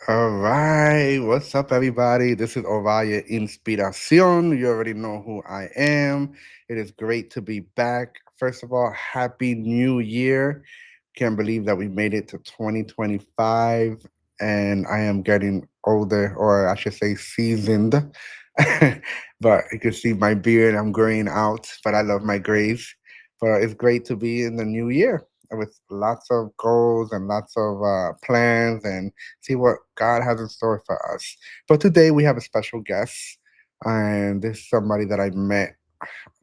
All right, what's up, everybody? This is Ovaya Inspiración. You already know who I am. It is great to be back. First of all, Happy New Year. Can't believe that we made it to 2025, and I am getting older, or I should say, seasoned. But you can see my beard, I'm graying out, but I love my grays. But it's great to be in the new year with lots of goals and lots of plans and see what God has in store for us. But today we have a special guest, and this is somebody that I met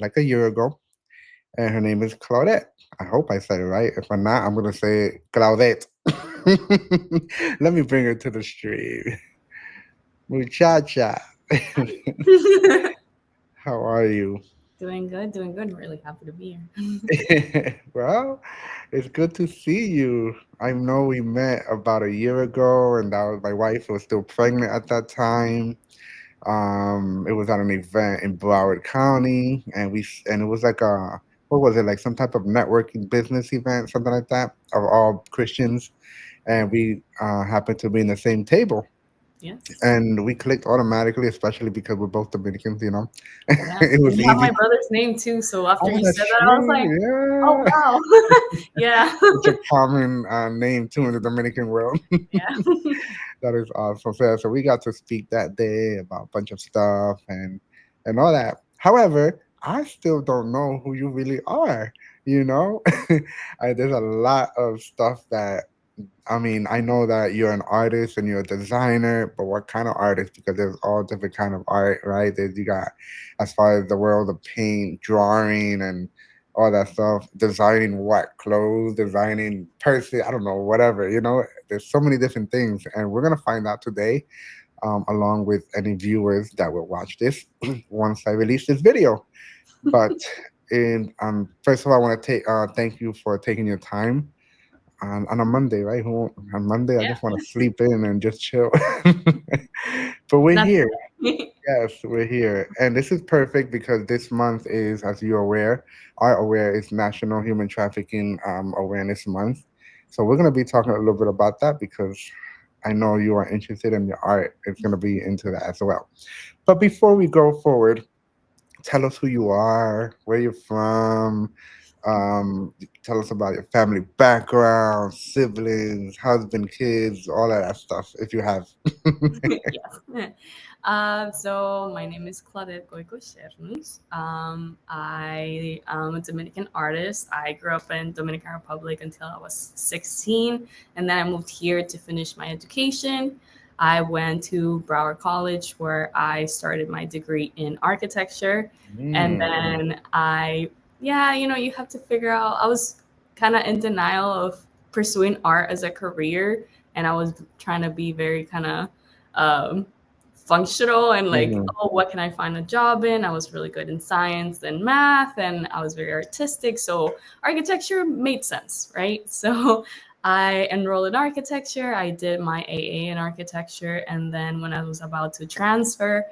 like a year ago, and her name is Claudette. I hope I said it right. If I'm not, I'm gonna say Claudette. Let me bring her to the stream. Muchacha. Hi. How are you? Doing good, doing good. Really happy to be here. Well, it's good to see you. I know we met about a year ago, and that was my wife was still pregnant at that time. It was at an event in Broward County, and it was like a what was it, like some type of networking business event, something like that, of all Christians, and we happened to be in the same table, Yes. and we clicked automatically, especially because we're both Dominicans, you know. Yeah. It was You have my easy. brother's name too. So after Oh, you that's said that, I was true. like, oh, Yeah, wow. Yeah. it's a common name too in the Dominican world. Yeah. That is awesome. So we got to speak that day about a bunch of stuff and all that. However, I still don't know who you really are. You know, there's a lot of stuff that I mean. I know that you're an artist and you're a designer, but what kind of artist? Because there's all different kind of art, right? There's, you got as far as the world of paint, drawing, and all that stuff. Designing what clothes, designing purses. I don't know, whatever. You know, there's so many different things, and we're gonna find out today, along with any viewers that will watch this once I release this video. But in first of all, I want to take thank you for taking your time on a Monday, right? On Monday, I just want to Yeah. sleep in and just chill. But we're That's here. okay. Yes, we're here. And this is perfect because this month is, as you're aware, are aware, is National Human Trafficking Awareness Month. So we're going to be talking a little bit about that because I know you are interested in your art. It's going to be into that as well. But before we go forward, tell us who you are, where you're from. Um, Tell us about your family background, siblings, husband, kids, all of that stuff, if you have. Yes. So my name is Claudette Sernius. I am a Dominican artist. I grew up in Dominican Republic until I was 16, and then I moved here to finish my education. I went to Broward College where I started my degree in architecture, and Mm, then you have to figure out. I was kind of in denial of pursuing art as a career, and I was trying to be very kind of um, functional and like, mhm, oh, what can I find a job in? I was really good in science and math, and I was very artistic. So architecture made sense, right? So I enrolled in architecture. I did my AA in architecture. And then when I was about to transfer,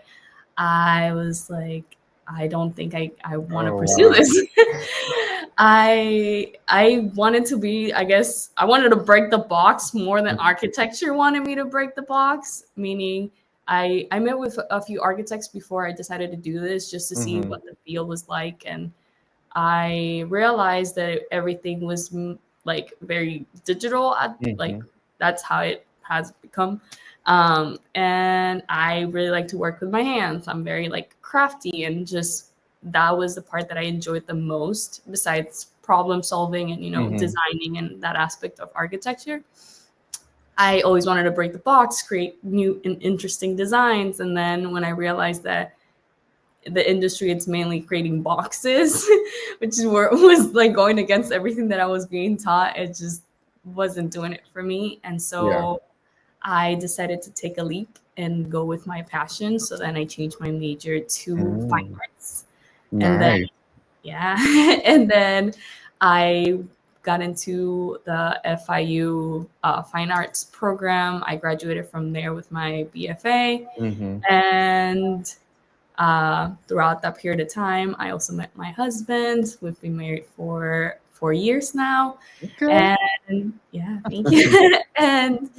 I was like, I don't think I want to oh, pursue wow. this. I wanted to be, I guess I wanted to break the box more than Mhm, architecture wanted me to break the box, meaning I met with a few architects before I decided to do this just to see mhm, what the field was like, and I realized that everything was like very digital at like mhm, that's how it has become. And I really like to work with my hands. I'm very like crafty, and just that was the part that I enjoyed the most besides problem solving and mhm. designing and that aspect of architecture. I always wanted to break the box, create new and interesting designs, and then when I realized that the industry it's mainly creating boxes, which is where it was like going against everything that I was being taught, it just wasn't doing it for me. And Yeah. so I decided to take a leap and go with my passion. So then I changed my major to fine Mm, arts. And then, nice. yeah, and then I got into the FIU fine arts program. I graduated from there with my BFA. Mhm. And throughout that period of time, I also met my husband. We've been married for 4 years now. Okay. And yeah, thank you. And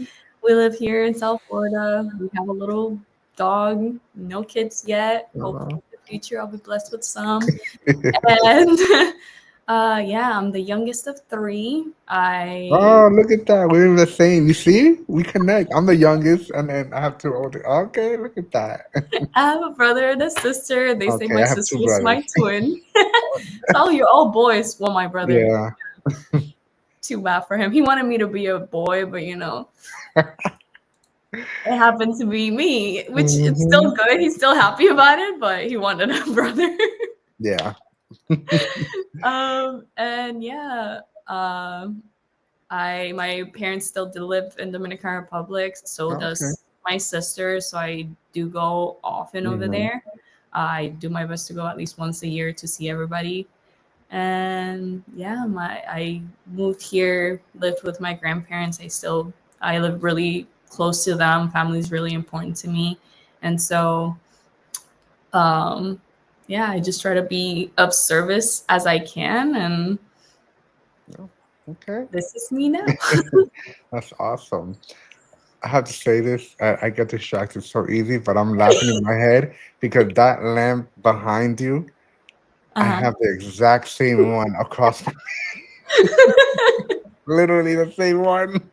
We live here in South Florida. We have a little dog. No kids yet. Hopefully Oh, in the future I'll be blessed with some. And yeah, I'm the youngest of three. I oh, look at that. We're the same. You see? We connect. I'm the youngest, and then I have two older. Okay, look at that. I have a brother and a sister. They say Okay, my I have two sister is brothers. my twin. So you're all boys. Well, my brother, Yeah. too bad for him. He wanted me to be a boy, but it happened to be me, which it's Hmm. still good. He's still happy about it, but he wanted a brother. Yeah. And yeah, um, I my parents still do live in Dominican Republic. So Okay. does my sister. So I do go often over Hmm. there. I do my best to go at least once a year to see everybody. And yeah, my I moved here, lived with my grandparents. I live really close to them. Family is really important to me, and so um, yeah, I just try to be of service as I can, and Yeah. Okay. this is me now. That's awesome. I have to say this. I get distracted so easy, but I'm laughing in my head because that lamp behind you, I Uh-huh. have the exact same one across, literally the same one.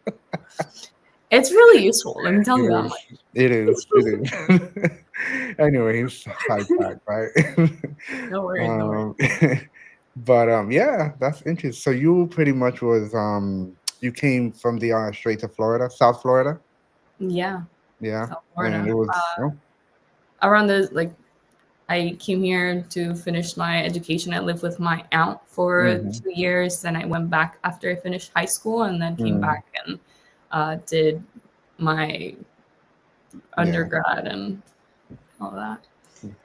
It's really useful. Let me tell It you that is. much. It is. It is. Anyways, sidetrack, right? No worries, no worries. um, but yeah, that's interesting. So you pretty much was you came from the straight to Florida, South Florida, Yeah, yeah, South and Florida. it was oh, Around the like I came here to finish my education. I lived with my aunt for mm-hmm, 2 years. Then I went back after I finished high school and then came mm, back and did my yeah, undergrad and all that.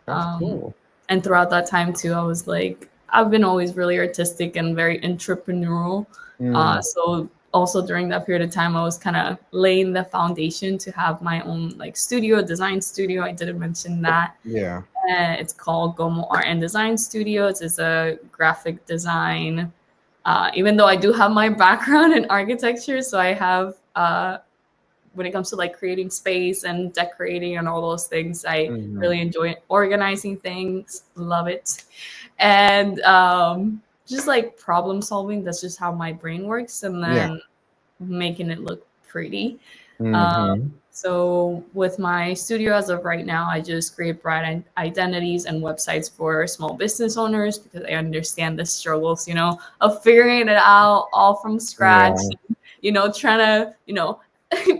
that's Um, cool. and throughout that time, too, I was like, I've been always really artistic and very entrepreneurial. Mm, So also during that period of time, I was kind of laying the foundation to have my own like studio, design studio. I didn't mention that. yeah. It's called Gomo Art and Design Studios. It's a graphic design. Even though I do have my background in architecture, so I have when it comes to like creating space and decorating and all those things, I Mm-hmm, really enjoy organizing things. Love it, and just like problem solving. That's just how my brain works, and yeah. then making it look pretty. Um, Mm-hmm. so with my studio as of right now, I just create brand identities and websites for small business owners because I understand the struggles, of figuring it out all from scratch, Yeah. trying to,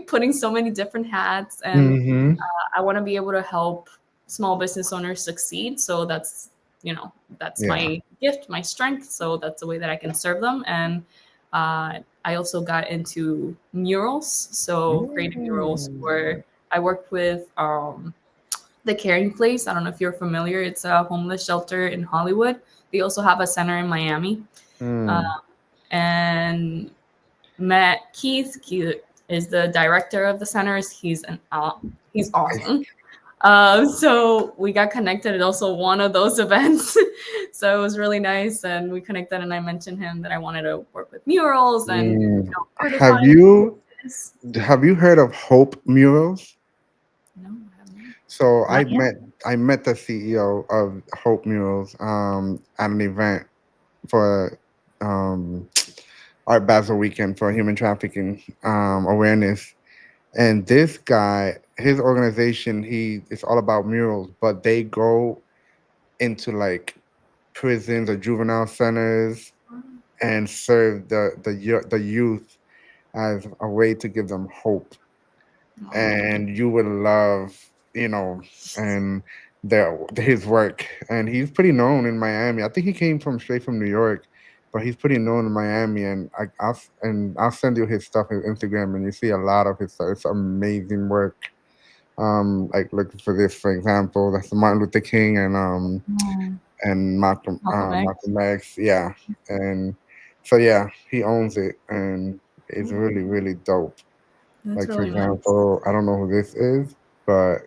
putting so many different hats. And Mm-hmm. I want to be able to help small business owners succeed. So that's Yeah. my gift, my strength. So that's the way that I can serve them. And I also got into murals. So creating murals Mm. for, I worked with the Caring Place. I don't know if you're familiar. It's a homeless shelter in Hollywood. They also have a center in Miami. Uh, Mm. and Matt Keith is the director of the centers. He's awesome. So we got connected at also one of those events. So it was really nice, and we connected. And I mentioned him that I wanted to work with murals and Mm. certify this. Have you heard of Hope Murals? No, I have So not yet. I met the CEO of Hope Murals at an event for um Art Basel weekend for human trafficking awareness. And this guy, his organization, he it's all about murals, but they go into like prisons or juvenile centers and serve the youth as a way to give them hope. Oh, And you would love, you know, and his work. And he's pretty known in Miami. I think he came from straight from New York, but he's pretty known in Miami. And I'll send you his stuff on Instagram, and you see a lot of his stuff. It's amazing work. Like looking for this, for example, that's Martin Luther King oh, and Malcolm X. Malcolm X, yeah, and so yeah, he owns it, and it's really really dope. That's Like for really nice. example, I don't know who this is, but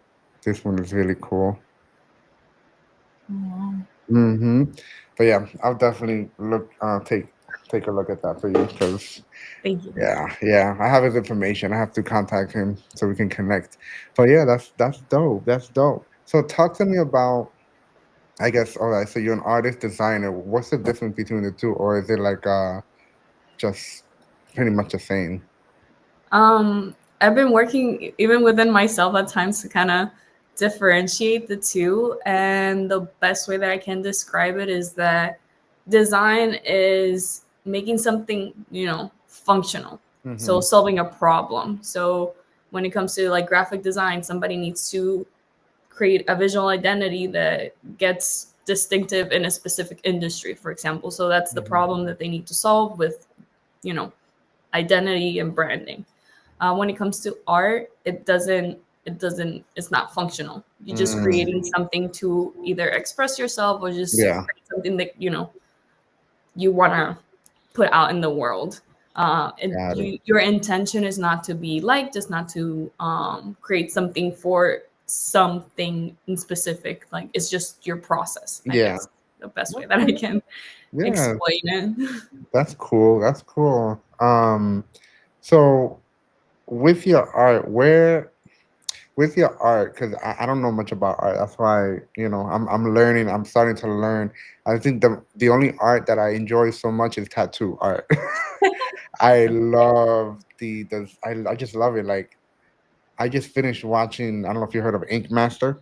this one is really cool. Oh, wow. Mm-hmm. But yeah, I'll definitely take take a look at that for you because Thank you. yeah, I have his information. I have to contact him so we can connect. But yeah, that's dope. That's dope. So talk to me about. I guess all right. So you're an artist designer. What's the difference between the two, or is it like just pretty much the same? I've been working even within myself at times to kind of differentiate the two. And the best way that I can describe it is that design is making something, functional. So Mm-hmm. solving a problem. So when it comes to like graphic design, somebody needs to create a visual identity that gets distinctive in a specific industry, for example. So that's the Mm-hmm. problem that they need to solve with, you know, identity and branding. When it comes to art, it's not functional. You're just Mm, creating something to either express yourself or just yeah, create something that you want to put out in the world. got it. Your intention is not to be liked, it's not to create something for something in specific. Like it's just your process, I Yeah. guess, the best way that I Okay. can Yeah, explain it. that's cool. That's cool. So with your art, where with your art, because I don't know much about art. That's why, I'm learning. I'm starting to learn. I think the only art that I enjoy so much is tattoo art. I love I just love it. Like I just finished watching. I don't know if you heard of Ink Master.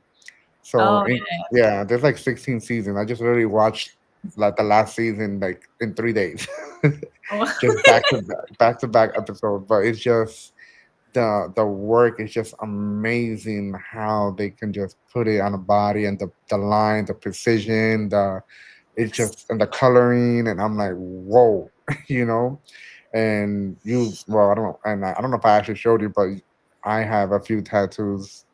So Oh yeah, there's like 16 seasons. I just literally watched like the last season like in 3 days, yeah. just back to back episodes. But it's just the work is just amazing how they can just put it on a body and the line, the precision, it's just and the coloring, and I'm like, whoa, you know. And well, I don't know, and I don't know if I actually showed you, but I have a few tattoos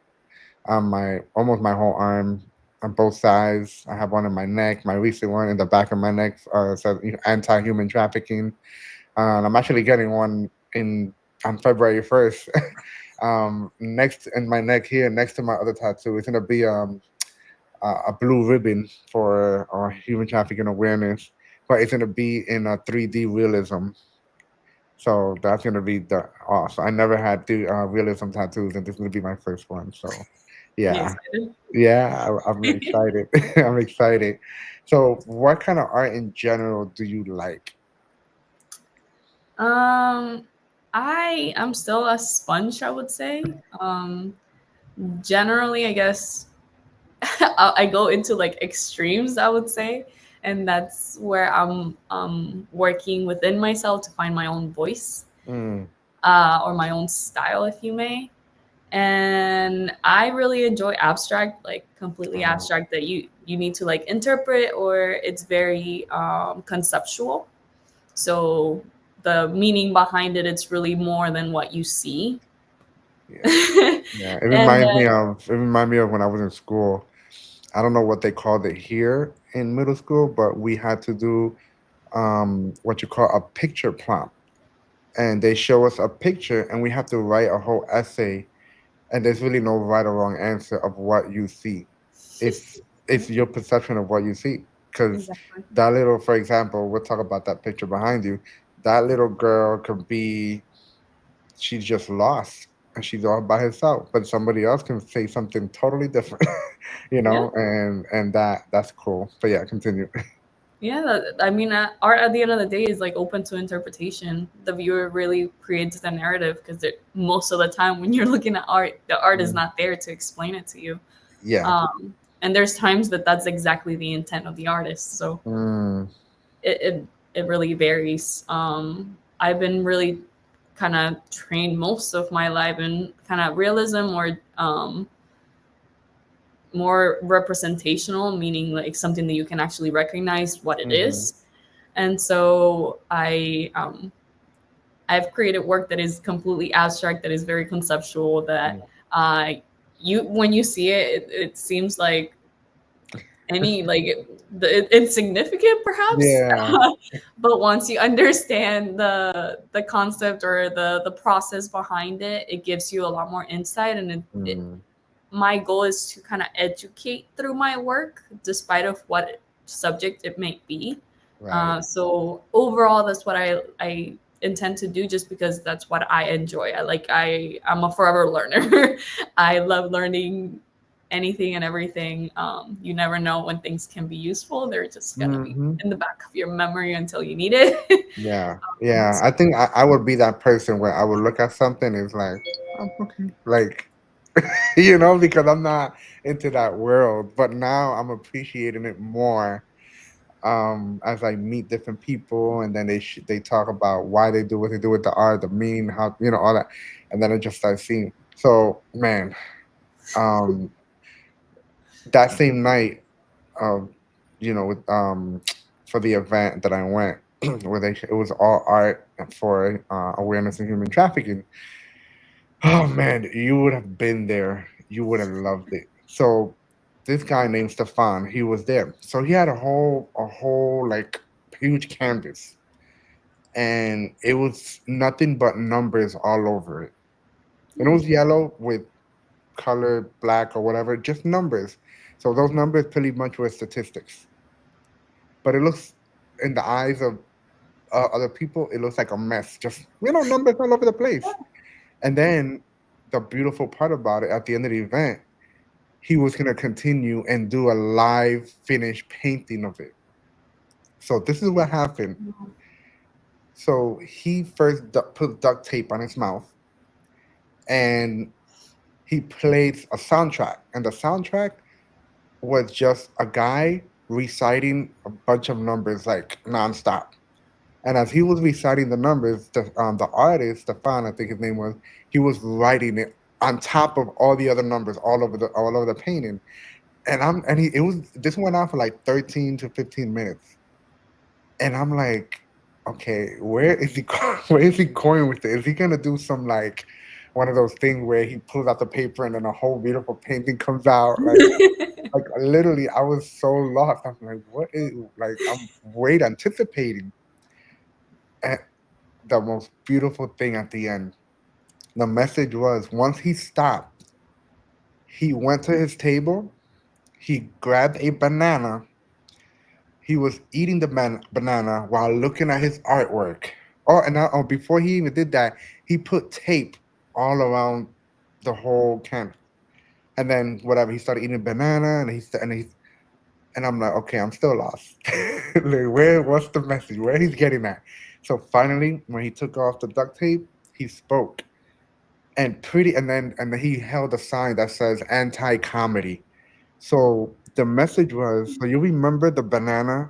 on my almost my whole arm on both sides. I have one in my neck, my recent one in the back of my neck, says anti-human trafficking. And I'm actually getting one in on February 1st. Next in my neck here, next to my other tattoo, it's gonna be a blue ribbon for human trafficking awareness, but it's gonna be in a 3D realism. So that's gonna be the awesome. I never had the realism tattoos, and this is gonna be my first one. So, You yeah, excited? yeah, I'm excited. I'm excited. So, what kind of art in general do you like? Um, I am still a sponge, I would say. Generally, I guess I go into like extremes, I would say, and that's where I'm working within myself to find my own voice, Mm, or my own style, if you may. And I really enjoy abstract, like completely oh, abstract that you need to like interpret, or it's very conceptual. So the meaning behind it, it's really more than what you see. yeah, and yeah. then It reminds me of when I was in school. I don't know what they called it here in middle school, but we had to do what you call a picture prompt, and they show us a picture, and we have to write a whole essay, and there's really no right or wrong answer of what you see. It's your perception of what you see. Because exactly. that little, for example, we'll talk about that picture behind you. That little girl could be she's just lost and she's all by herself, but somebody else can say something totally different, Yeah. and that's cool. But yeah, continue. Yeah, I mean, art at the end of the day is like open to interpretation. The viewer really creates the narrative because most of the time when you're looking at art, the art is Mm, not there to explain it to you. yeah. Um, and there's times that that's exactly the intent of the artist. So Mm, it really varies. I've been really kind of trained most of my life in kind of realism, or more representational, meaning like something that you can actually recognize what it mm-hmm. is. And so I've created work that is completely abstract, that is very conceptual, that uh, you when you see it, it seems like any like insignificant perhaps. Yeah. But once you understand the concept or the process behind it, it gives you a lot more insight. And Mm, my goal is to kind of educate through my work, despite of what subject it may be. Right. So overall, that's what I intend to do, just because that's what I enjoy. I'm a forever learner. I love learning anything and everything. You never know when things can be useful. They're just gonna be Hmm. in the back of your memory until you need it. Yeah. Yeah. I think I would be that person where I would look at something and it's like, oh, okay. Like, because I'm not into that world. But now I'm appreciating it more as I meet different people, and then they talk about why they do what they do with the art, the meaning, how all that, and then I just start seeing. So man, um, that same night, um, with for the event that I went, where it was all art for awareness of human trafficking. Oh man, you would have been there. You would have loved it. So this guy named Stefan, he was there. So he had a whole like huge canvas, and it was nothing but numbers all over it. And it was yellow with color black or whatever, just numbers. So those numbers pretty much were statistics. But it looks in the eyes of other people, it looks like a mess. Just numbers all over the place. And then the beautiful part about it, at the end of the event, he was gonna continue and do a live finished painting of it. So this is what happened. So he first put duct tape on his mouth, and he played a soundtrack, and the soundtrack was just a guy reciting a bunch of numbers like nonstop. And as he was reciting the numbers, the artist, Stefan, I think his name was, he was writing it on top of all the other numbers all over the painting. And it was, this went on for like 13 to 15 minutes. And I'm like, okay, where is he where is he going with it? Is he gonna do some like one of those things where he pulls out the paper and then a whole beautiful painting comes out? Like literally, I was so lost. I'm like, what is, like, I'm wait anticipating. And the most beautiful thing at the end, the message was, once he stopped, he went to his table, he grabbed a banana, he was eating the banana while looking at his artwork. Before he even did that, he put tape all around the whole camp. And then whatever, he started eating banana, and I'm like, okay, I'm still lost. Like, what's the message? Where he's getting at? So finally, when he took off the duct tape, he spoke, and then he held a sign that says anti-comedy. So the message was, so you remember the banana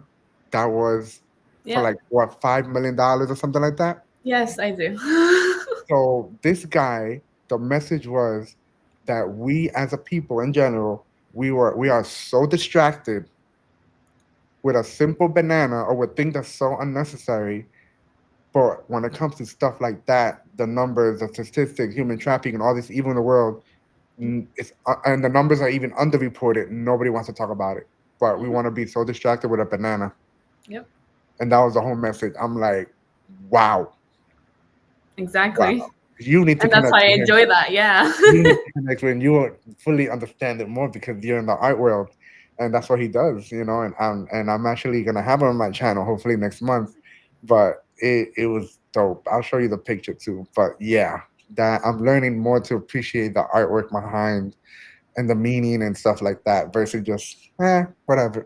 that was for Yeah. like what, $5 million or something like that? Yes, I do. So this guy, the message was that we as a people in general, we are so distracted with a simple banana or with things that's so unnecessary. But when it comes to stuff like that, the numbers, the statistics, human trafficking, all this evil in the world, and the numbers are even underreported. Nobody wants to talk about it, but we Mhm. want to be so distracted with a banana, Yep. and that was the whole message. I'm like, wow, wow. Exactly. You need to And that's connect why I with him. enjoy that. Yeah. You need to connect with him. You will fully understand it more because you're in the art world, and that's what he does. And I'm actually gonna have him on my channel hopefully next month. But it was dope. I'll show you the picture too. But yeah, that I'm learning more to appreciate the artwork behind and the meaning and stuff like that versus just whatever.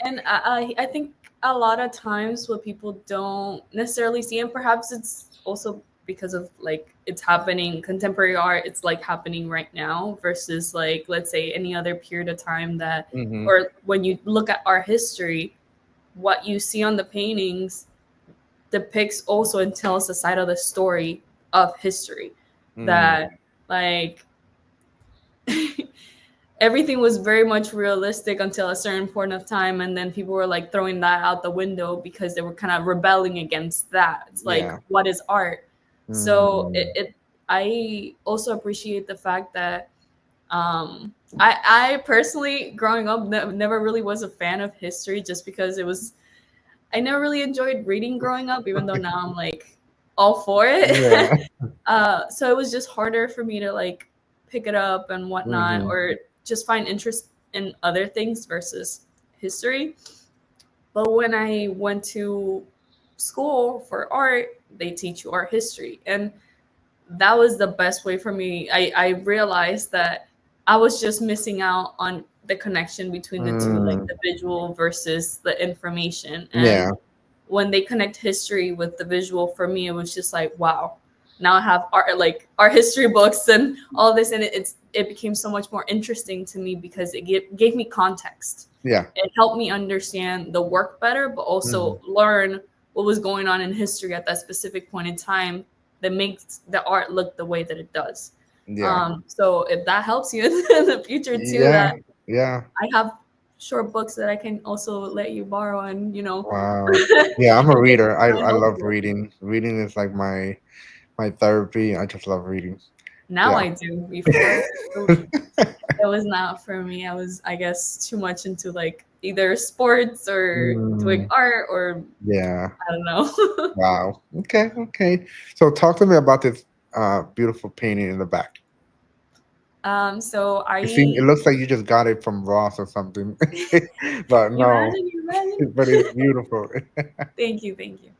And I think a lot of times what people don't necessarily see, and perhaps it's also because of like it's happening contemporary art, it's like happening right now versus like let's say any other period of time that, Hmm. or when you look at art history, what you see on the paintings depicts also and tells the side of the story of history Mm, that like everything was very much realistic until a certain point of time, and then people were like throwing that out the window because they were kind of rebelling against that. It's like, yeah. what is art? So Hmm. it I also appreciate the fact that I personally growing up never really was a fan of history, just because it was, I never really enjoyed reading growing up, even though now I'm like all for it. Yeah. So it was just harder for me to like pick it up and whatnot, Hmm. or just find interest in other things versus history. But when I went to school for art, they teach you art history. And that was the best way for me. I realized that I was just missing out on the connection between the two, like Mm, the visual versus the information. And yeah. when they connect history with the visual, for me, it was just like, wow. Now I have art, like art history books and all this, and it became so much more interesting to me because it gave me context. Yeah. It helped me understand the work better, but Mhm. also learn what was going on in history at that specific point in time that makes the art look the way that it does. Yeah. So if that helps you in the future too, Yeah. that Yeah. I have short books that I can also let you borrow, and Wow. Yeah, I'm a and reader. I might I help love you. reading. Reading is like my therapy. I just love reading. Now Yeah. I do. Before it was not for me. I was, I guess, too much into like either sports or doing Mm, art, or yeah. I don't know. Wow. Okay. Okay. So talk to me about this beautiful painting in the back. So It looks like you just got it from Ross or something, but no. you imagine. But it's beautiful. Thank you, thank you.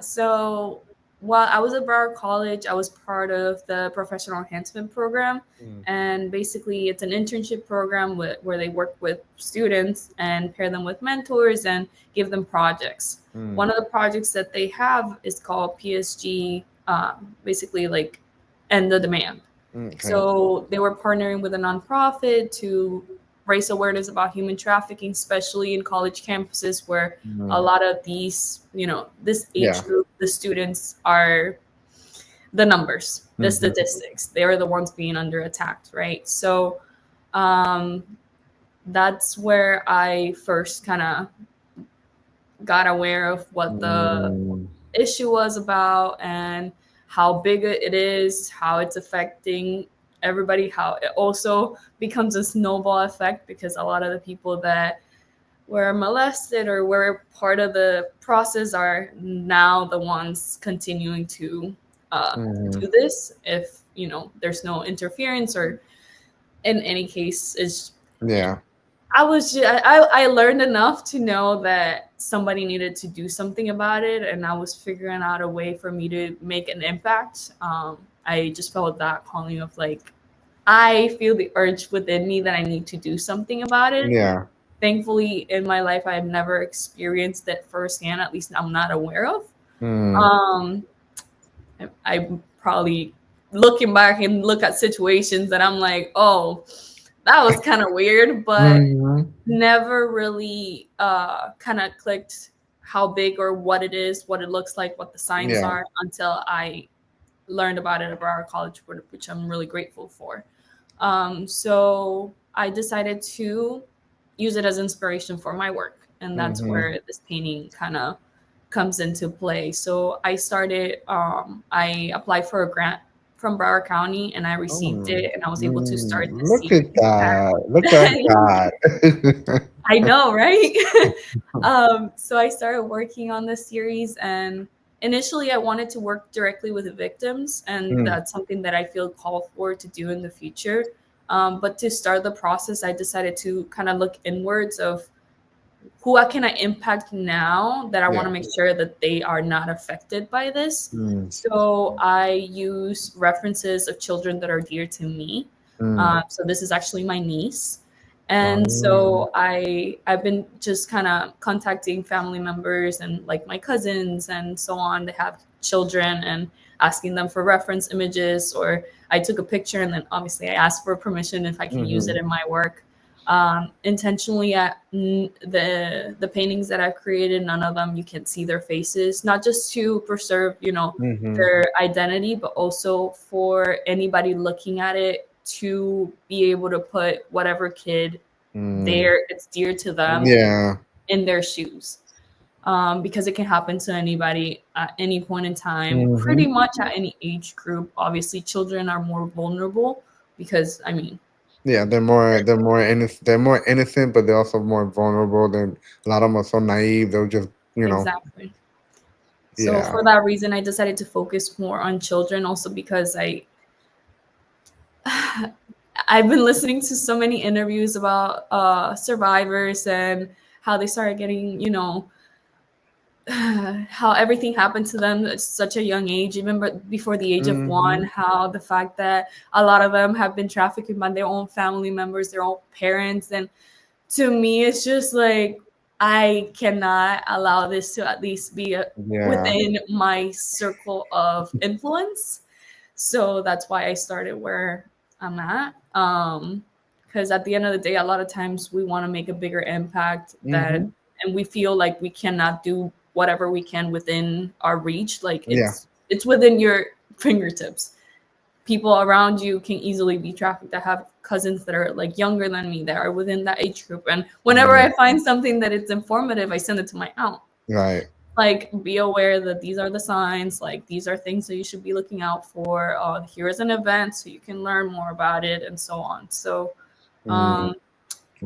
So while I was at Broward College, I was part of the professional enhancement program. Mm, And basically, it's an internship program where they work with students and pair them with mentors and give them projects. mm, One of the projects that they have is called PSG, basically, like, End the Demand. okay. So they were partnering with a nonprofit to raise awareness about human trafficking, especially in college campuses where a Mm, lot of these, this yeah. age group, the students are the numbers, the Hmm. statistics. They are the ones being under attack, right? So um, that's where I first kind of got aware of what the Mm, issue was about and how big it is, how it's affecting everybody, how it also becomes a snowball effect because a lot of the people that were molested or were part of the process are now the ones continuing to mhm. do this if there's no interference, or in any case is Yeah. I learned enough to know that somebody needed to do something about it, and I was figuring out a way for me to make an impact. I just felt that calling of like, I feel the urge within me that I need to do something about it. Yeah. Thankfully, in my life, I have never experienced that firsthand. At least I'm not aware of. Mm, Um, I probably looking back and look at situations that I'm like, oh, that was kind of weird, but mhm. never really kind of clicked how big or what it is, what it looks like, what the signs Yeah. are until I learned about it at Broward College, which I'm really grateful for. So I decided to use it as inspiration for my work, and that's Mhm. where this painting kind of comes into play. So I started. I applied for a grant from Broward County, and I received Oh, it, and I was able to start the look series at that. Look at that. that. I know, right? So I started working on this series, and initially I wanted to work directly with the victims, and Mm, that's something that I feel called for to do in the future. But to start the process, I decided to kind of look inwards of can I impact now that I want yeah. to make sure that they are not affected by this. Mm, So I use references of children that are dear to me. mm. So this is actually my niece. And Oh, so I've been just kind of contacting family members and like my cousins and so on. They have children and asking them for reference images, or I took a picture and then obviously I asked for permission if I can use it mhm, in my work. Intentionally at the paintings that I've created, none of them you can see their faces, not just to preserve mhm, their identity, but also for anybody looking at it to be able to put whatever kid mm. there it's dear to them Yeah. in their shoes. Because it can happen to anybody at any point in time, pretty Mhm. much at any age group. Obviously children are more vulnerable because I mean, Yeah, they're more innocent, but they're also more vulnerable. Than a lot of them are so naive. They'll just, exactly. So yeah. for that reason, I decided to focus more on children. Also because I've been listening to so many interviews about survivors and how they started getting, how everything happened to them at such a young age, even before the age of one, Mm-hmm. how the fact that a lot of them have been trafficked by their own family members, their own parents. And to me, it's just like, I cannot allow this to at least be Yeah. within my circle of influence. So that's why I started where I'm at. Because at the end of the day, a lot of times we want to make a bigger impact that, Mm-hmm. and we feel like we cannot do whatever we can within our reach. Like Yeah. it's within your fingertips. People around you can easily be trafficked. I have cousins that are like younger than me that are within that age group, and whenever Yeah. I find something that it's informative, I send it to my aunt. Right. Like, be aware that these are the signs, like these are things that you should be looking out for. Here is an event so you can learn more about it, and so on. So Mm, um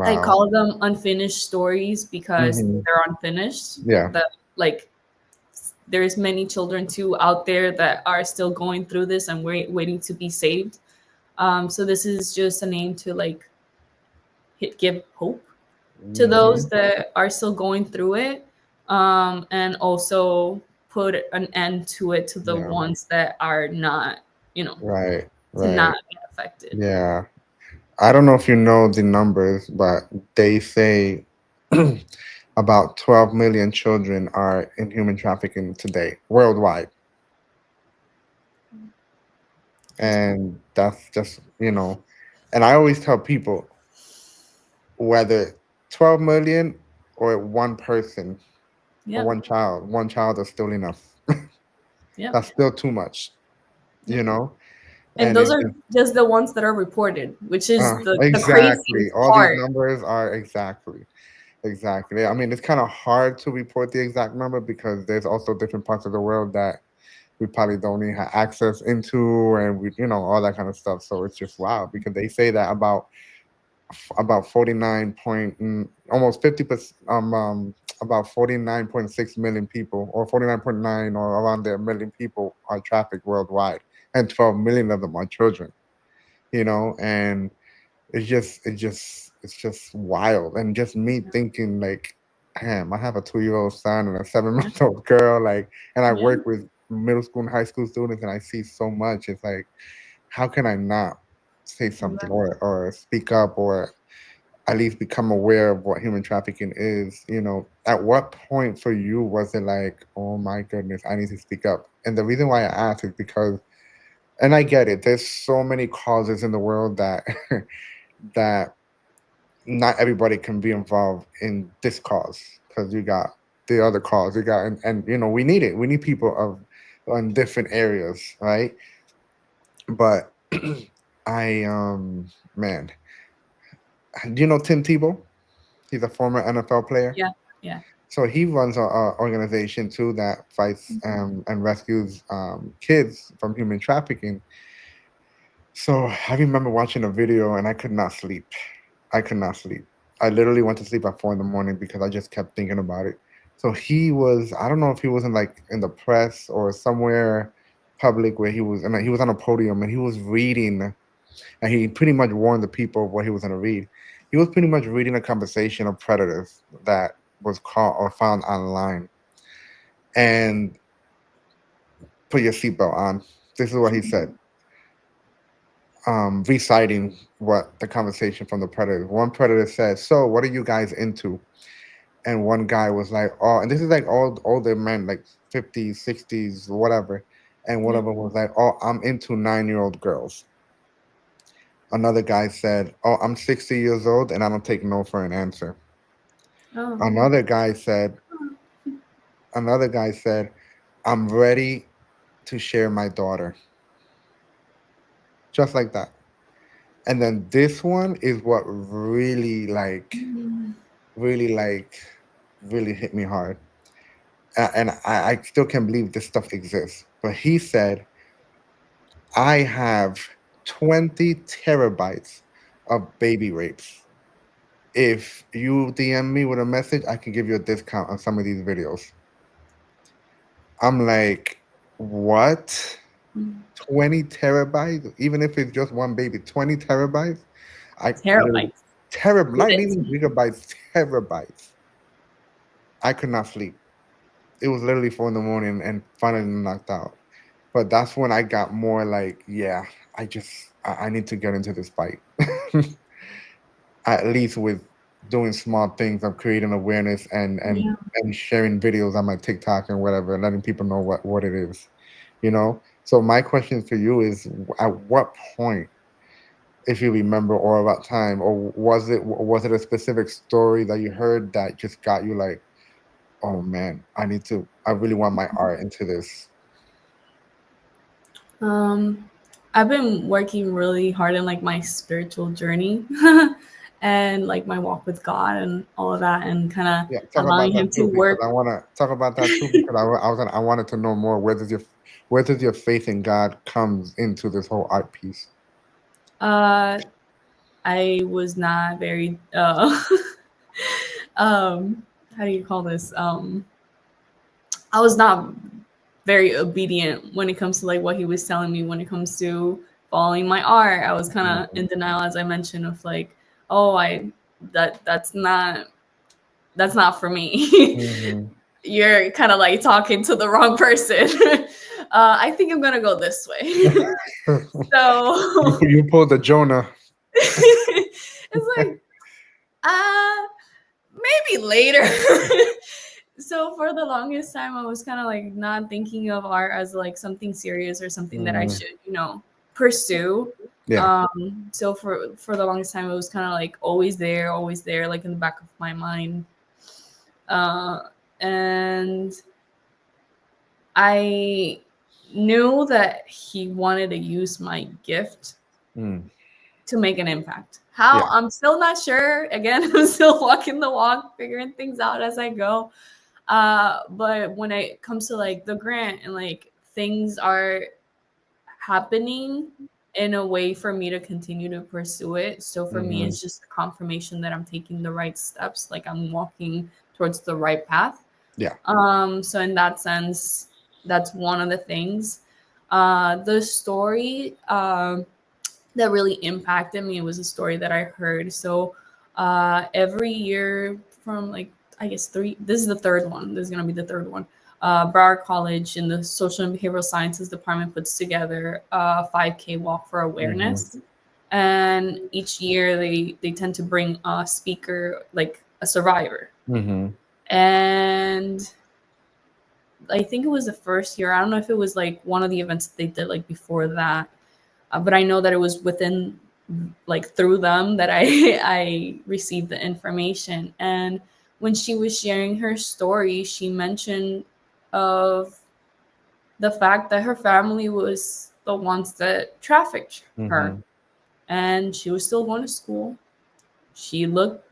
I wow. call them unfinished stories because Mm-hmm. they're unfinished. Yeah. That, like, there's many children too out there that are still going through this and waiting to be saved. So this is just a name to, like, give hope to Mm-hmm. those that are still going through it, and also put an end to it to the Yeah. ones that are not, you know, Right. to not Right. get affected. Yeah. I don't know if you know the numbers, but they say about 12 million children are in human trafficking today worldwide. That's crazy. And that's just, and I always tell people whether 12 million or one person or Yep. one child is still enough. Yep. That's still too much, Yep. you know? And And those it's are just, just the ones that are reported, which is the exactly. crazy All these part. numbers are exactly. Exactly. I mean, it's kind of hard to report the exact number because there's also different parts of the world that we probably don't even have access into, and we, all that kind of stuff. So it's just wow because they say that about 49 point, almost 50%, about 49.6 million people, or 49.9, or around there million people are trafficked worldwide, and 12 million of them are children. And it's just wild, and just me thinking like, damn, I have a 2-year-old son and a 7 month old girl, like, and I Yeah. work with middle school and high school students, and I see so much. It's like, how can I not say something, Exactly. or speak up, or at least become aware of what human trafficking is? At what point for you was it like, oh my goodness, I need to speak up? And the reason why I ask is because, and I get it, there's so many causes in the world that that not everybody can be involved in this cause, because you got the other cause you got, and we need it, we need people of on different areas, right? But I man, do you know Tim Tebow? He's a former NFL player. Yeah. Yeah. So he runs a organization too that fights and rescues kids from human trafficking. So I remember watching a video and I could not sleep. I could not sleep. I literally went to sleep at 4 in the morning because I just kept thinking about it. So he was, I don't know if he was in the press or somewhere public where he was on a podium and he was reading, and he pretty much warned the people of what he was going to read. He was pretty much reading a conversation of predators that was caught or found online. And put your seatbelt on. This is what he said, reciting what the conversation from the predator. One predator said, "So, what are you guys into?" And one guy was like, "Oh," and this is like all older men, like 50s, 60s, whatever. And one Yeah. of them was like, "Oh, I'm into 9-year-old girls." Another guy said, "Oh, I'm 60 years old and I don't take no for an answer." Oh. Another guy said, another guy said, "I'm ready to share my daughter." Just like that. And then this one is what really, really, really hit me hard. And I still can't believe this stuff exists. But he said, "I have 20 terabytes of baby rapes. If you DM me with a message, I can give you a discount on some of these videos." I'm like, what? 20 terabytes? Even if it's just one baby, 20 terabytes? I literally, Terabytes with not it. even gigabytes, terabytes. I could not sleep. It was literally 4 in the morning and finally knocked out. But that's when I got more like, yeah, I need to get into this fight. At least with doing small things of creating awareness Yeah. and sharing videos on my TikTok and whatever, and letting people know what it is, you know. So my question to you is, at what point, if you remember, or about time, or was it a specific story that you heard that just got you like, oh man, I really want my art into this. Um, I've been working really hard in like my spiritual journey and like my walk with God and all of that, and kind Yeah, of talk about allowing that Him to too, because work. I want to talk about that too, because I wanted to know more. Where does your faith in God comes into this whole art piece? Uh, I was not very um, how do you call this? I was not very obedient when it comes to like what he was telling me when it comes to following my art. I was kind of Mhm, in denial, as I mentioned, of like, oh, that's not for me. mhm. You're kind of like talking to the wrong person. I think I'm gonna go this way. So You pulled the Jonah. it's like, maybe later. So for the longest time, I was kind of like not thinking of art as like something serious or something that I Mm, should, pursue. yeah. So for the longest time, it was kind of like always there, like in the back of my mind. Uh, and I knew that he wanted to use my gift Mm, to make an impact. How? yeah. I'm still not sure. Again, I'm still walking the walk, figuring things out as I go. But when it comes to like the grant and like things are happening in a way for me to continue to pursue it. So for me, Mhm, it's just a confirmation that I'm taking the right steps, like I'm walking towards the right path. yeah. So in that sense, that's one of the things. The story that really impacted me was a story that I heard. So every year from like I guess three. This is the third one. This is gonna be the third one. Broward College in the Social and Behavioral Sciences department puts together a 5K walk for Mhm, awareness, and each year they tend to bring a speaker, like a survivor, mhm, and I think it was the first year. I don't know if it was like one of the events that they did like before that, but I know that it was within like through them that I I received the information. And when she was sharing her story, she mentioned of the fact that her family was the ones that trafficked her, mhm, and she was still going to school. She looked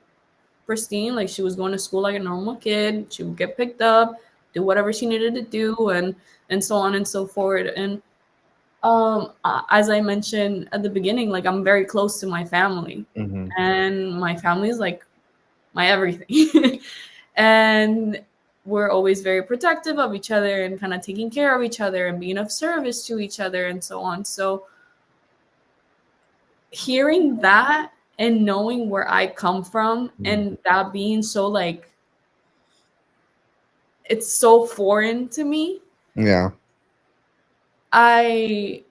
pristine, like she was going to school like a normal kid. She would get picked up, do whatever she needed to do, and so on and so forth. And as I mentioned at the beginning, like I'm very close to my family, mhm, and my family is like my everything. And we're always very protective of each other and kind of taking care of each other and being of service to each other and so on. So hearing that and knowing where I come from mm. and that being so like it's so foreign to me, Yeah. I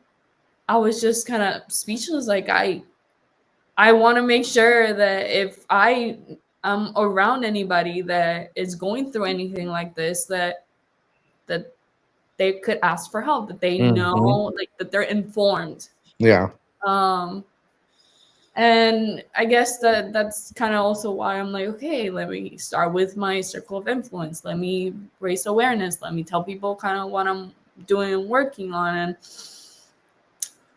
I was just kind of speechless. Like I want to make sure that if I am around anybody that is going through anything like this, that they could ask for help, that they Mhm, know, like that they're informed. yeah. Um, and I guess that's kind of also why I'm like, okay, let me start with my circle of influence. Let me raise awareness. Let me tell people kind of what I'm doing and working on. And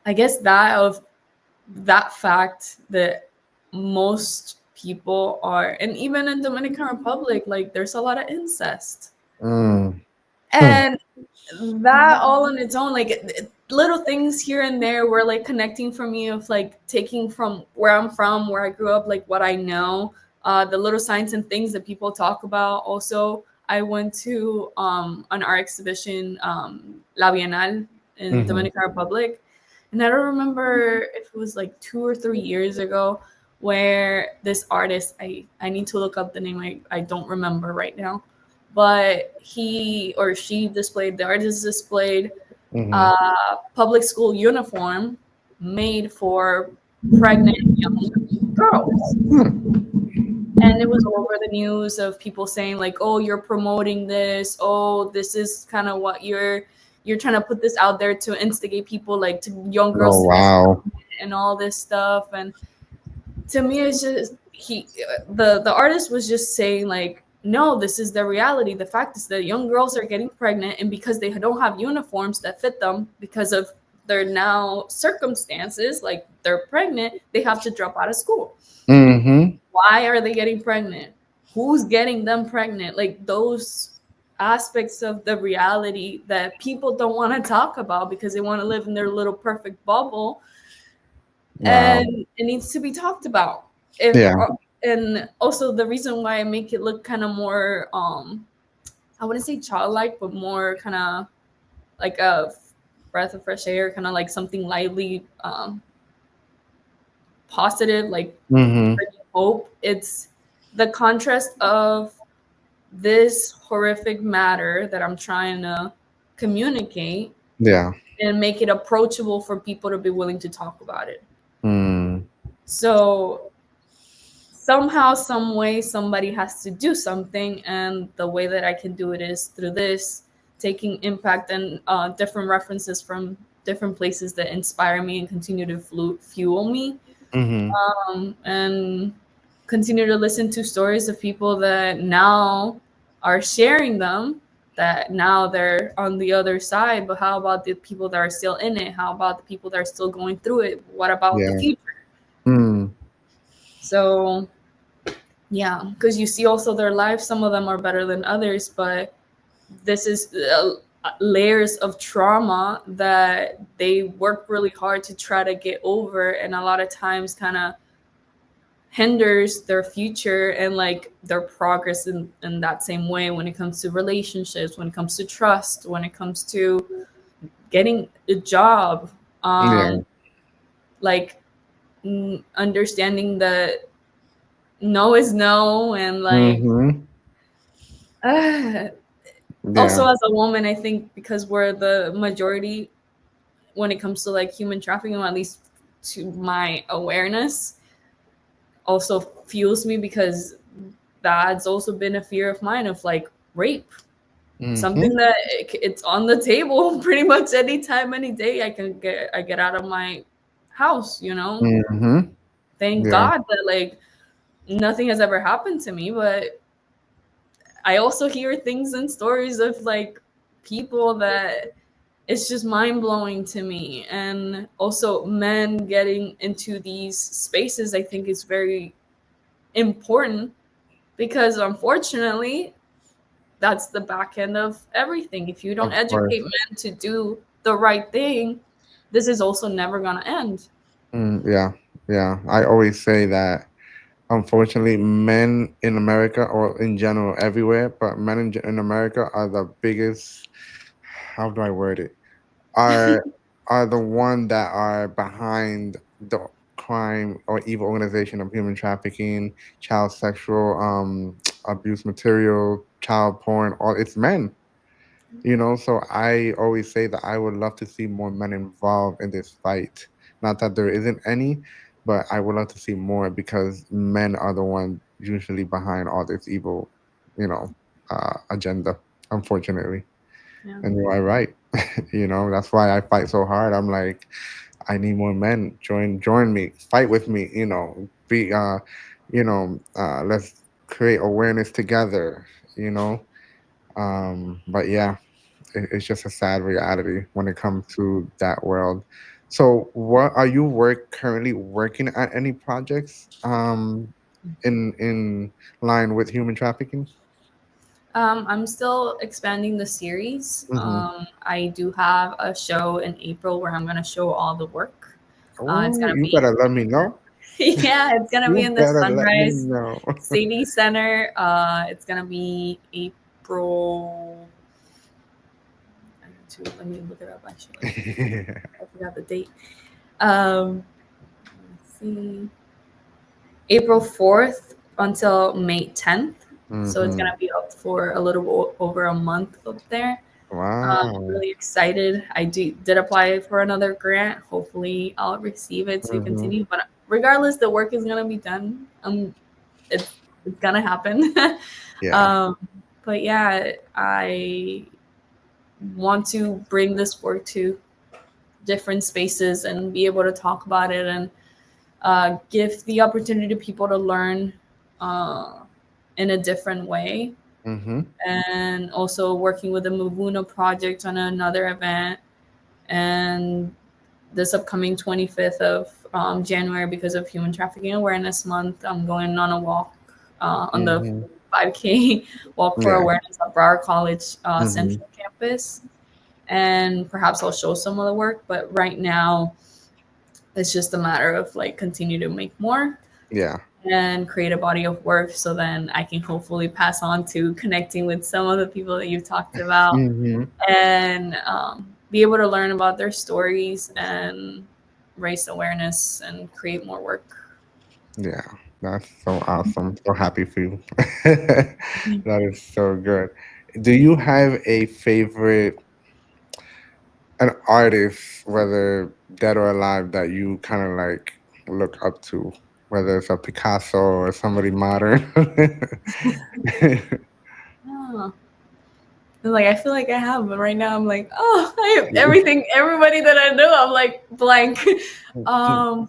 I guess that fact that most people are, and even in Dominican Republic, like there's a lot of incest, Mm. Hmm. and that all on its own, like little things here and there were like connecting for me of like taking from where I'm from, where I grew up, like what I know, the little signs and things that people talk about. Also, I went to an art exhibition, La Bienal in Mhm, Dominican Republic, and I don't remember if it was like 2 or 3 years ago, where this artist, I need to look up the name, I don't remember right now, but he or she displayed, the artist displayed Mm-hmm. a public school uniform made for pregnant young girls. Hmm. And it was all over the news of people saying like, oh, you're promoting this, oh, this is kind of what you're trying to put this out there to instigate people, like to young Oh girls to get wow. pregnant and all this stuff. And to me it's just the artist was just saying like, no, this is the reality. The fact is that young girls are getting pregnant, and because they don't have uniforms that fit them because of their now circumstances, like they're pregnant, they have to drop out of school. Mm-hmm. Why are they getting pregnant? Who's getting them pregnant? Like those aspects of the reality that people don't want to talk about because they want to live in their little perfect bubble, Wow. and it needs to be talked about. If Yeah. and also the reason why I make it look kind of more I wouldn't say childlike, but more kind of like a breath of fresh air, kind of like something lightly positive, like Mm-hmm. bringing hope. It's the contrast of this horrific matter that I'm trying to communicate Yeah. and make it approachable for people to be willing to talk about it. Mm. So somehow, some way, somebody has to do something, and the way that I can do it is through this, taking impact and different references from different places that inspire me and continue to fuel me, Mm-hmm. and continue to listen to stories of people that now are sharing them, that now they're on the other side. But how about the people that are still in it? How about the people that are still going through it? What about the Yeah. future? Mm. So yeah, because you see also their lives, some of them are better than others, but this is layers of trauma that they work really hard to try to get over, and a lot of times kind of hinders their future and like their progress in that same way, when it comes to relationships, when it comes to trust, when it comes to getting a job, Yeah. like understanding that no is no, and like Mm-hmm. uh, Yeah. also as a woman, I think because we're the majority when it comes to like human trafficking, or at least to my awareness, also fuels me, because that's also been a fear of mine of like rape, something Mm-hmm. that it's on the table pretty much anytime, any day. I get out of my house, you know. Mm-hmm. Thank Yeah. God that like nothing has ever happened to me, but I also hear things and stories of like people that it's just mind blowing to me. And also, men getting into these spaces, I think, is very important, because unfortunately, that's the back end of everything. If you don't Of course. educate men to do the right thing, this is also never going to end. Mm, yeah. Yeah. I always say that unfortunately, men in America or in general everywhere, but men in America are the biggest. How do I word it? Are are the one that are behind the crime or evil organization of human trafficking, child sexual abuse material, child porn. All it's men. So I always say that I would love to see more men involved in this fight. Not that there isn't any, but I would love to see more because men are the one usually behind all this evil, you know, agenda, unfortunately. Yeah. And you are right. That's why I fight so hard. I'm like, I need more men. Join me, fight with me, be let's create awareness together, you know. But yeah, it's just a sad reality when it comes to that world. So, what are you currently working at any projects in line with human trafficking? I'm still expanding the series. Mm-hmm. I do have a show in April where I'm going to show all the work. It's Oh, going to you be better let me know. yeah, it's going to be You in the better let me Sunrise know. City Center. It's going to be April. Let me look it up actually. I forgot the date. Let's see. April 4th until May 10th. So it's Mm-hmm. gonna be up for a little over a month up there. Wow. Really excited. I did apply for another grant. Hopefully, I'll receive it to Mm-hmm. continue. But regardless, the work is gonna be done. It's it's gonna happen. Yeah. um, but yeah, I want to bring this work to different spaces and be able to talk about it and give the opportunity to people to learn uh, in a different way. Mm-hmm. And also working with the Mavuna project on another event. And this upcoming 25th of January, because of Human Trafficking Awareness Month, I'm going on a walk on the Mm-hmm. 5K walk for Yeah. awareness at Broward College Mm-hmm. Central Campus. And perhaps I'll show some of the work, but right now it's just a matter of like continue to make more Yeah. and create a body of work so then I can hopefully pass on to connecting with some of the people that you've talked about Mm-hmm. and be able to learn about their stories and raise awareness and create more work. Yeah. That's so awesome. So happy for you. That is so good. Do you have a favorite an artist, whether dead or alive, that you kind of like look up to, whether it's a Picasso or somebody modern? Oh, like I feel like I have, but right now I'm like, oh, I have everything, everybody that I know. I'm like blank. um,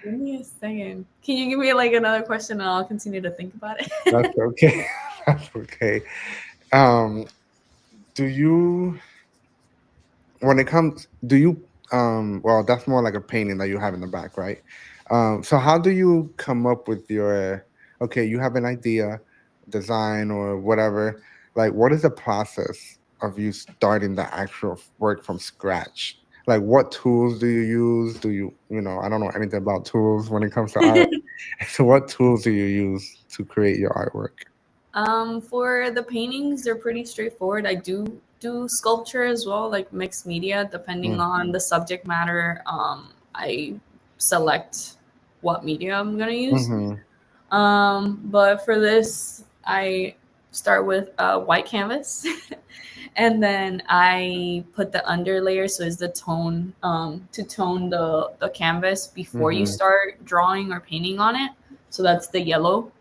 Give me a second. Can you give me like another question and I'll continue to think about That's it? okay. That's okay. Um, do you, when it comes, do you, well, that's more like a painting that you have in the back, right? So how do you come up with your, okay, you have an idea, design or whatever, like what is the process of you starting the actual work from scratch? Like what tools do you use? Do you, I don't know anything about tools when it comes to art. So what tools do you use to create your artwork? For the paintings, they're pretty straightforward. I do sculpture as well, like mixed media, depending Mm, on the subject matter. I select what media I'm gonna use. mm-hmm. But for this, I start with a white canvas, and then I put the underlayer, so it's the tone to tone the canvas before you Mm-hmm. start drawing or painting on it. So that's the yellow.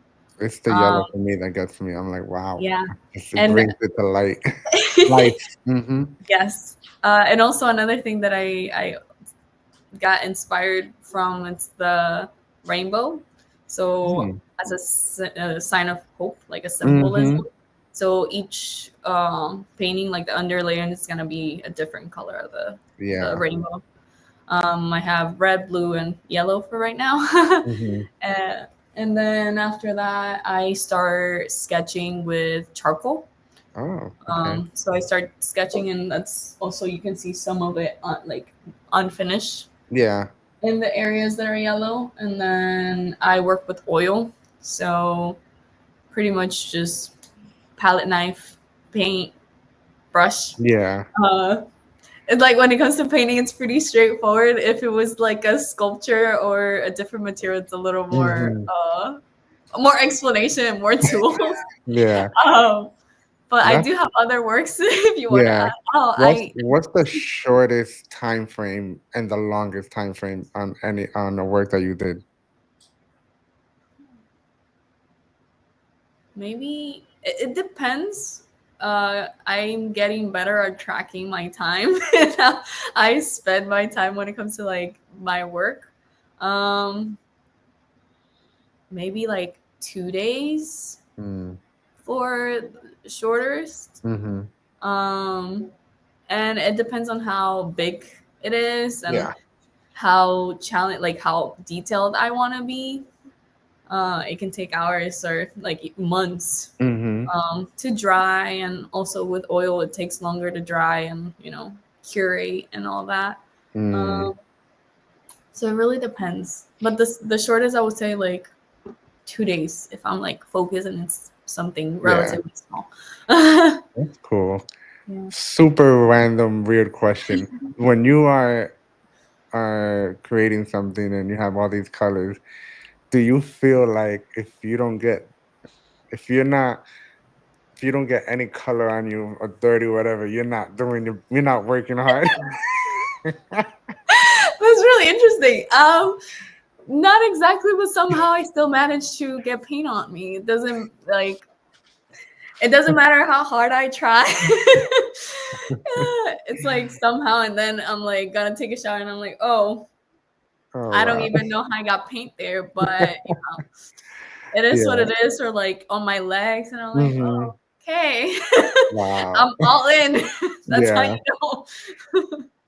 It's the Um, yellow for me that gets me. I'm like, wow, yeah, it and brings it to light. Life. Mm-hmm. yes, and also another thing that I got inspired from, it's the rainbow. So as a sign of hope, like a Mm-hmm. symbolism. So each painting, like the underlayer, is gonna be a different color of the Yeah. rainbow. I have red, blue, and yellow for right now. Mm-hmm. uh, and then after that, I start sketching with charcoal. Oh, okay. So I start sketching, and that's also you can see some of it like unfinished Yeah. in the areas that are yellow. And then I work with oil, so pretty much just palette knife, paint, brush. Yeah. Uh, it's like when it comes to painting, it's pretty straightforward. If it was like a sculpture or a different material, it's a little Mm-hmm. more explanation and more tools. Yeah. um, but I That's do have other works if you want to yeah. ask. Oh, What's the shortest time frame and the longest time frame on the work that you did? maybe it depends. I'm getting better at tracking my time and how I spend my time when it comes to like my work. Um, maybe like 2 days Mm. for shortest. Mm-hmm. Um, and it depends on how big it is and Yeah. how challenge like how detailed I want to be. It can take hours or like months Mm-hmm. to dry, and also with oil it takes longer to dry and curate and all that. Mm. um, so it really depends, but the shortest I would say like 2 days if I'm like focused and it's something Yeah. relatively small. That's cool. Yeah. Super random, weird question. When you are creating something and you have all these colors, do you feel like If you're not, if you don't get any color on you or dirty, whatever, you're not working hard. That's really interesting. Not exactly, but somehow I still managed to get paint on me. It doesn't matter how hard I try. It's like somehow, and then I'm like gonna take a shower, and I'm like, oh, Oh I don't wow. even know how I got paint there, but it is what Yeah. it is. Or like on my legs, and I'm like, Hmm. oh, okay, Wow. I'm all in. That's how you Yeah, know.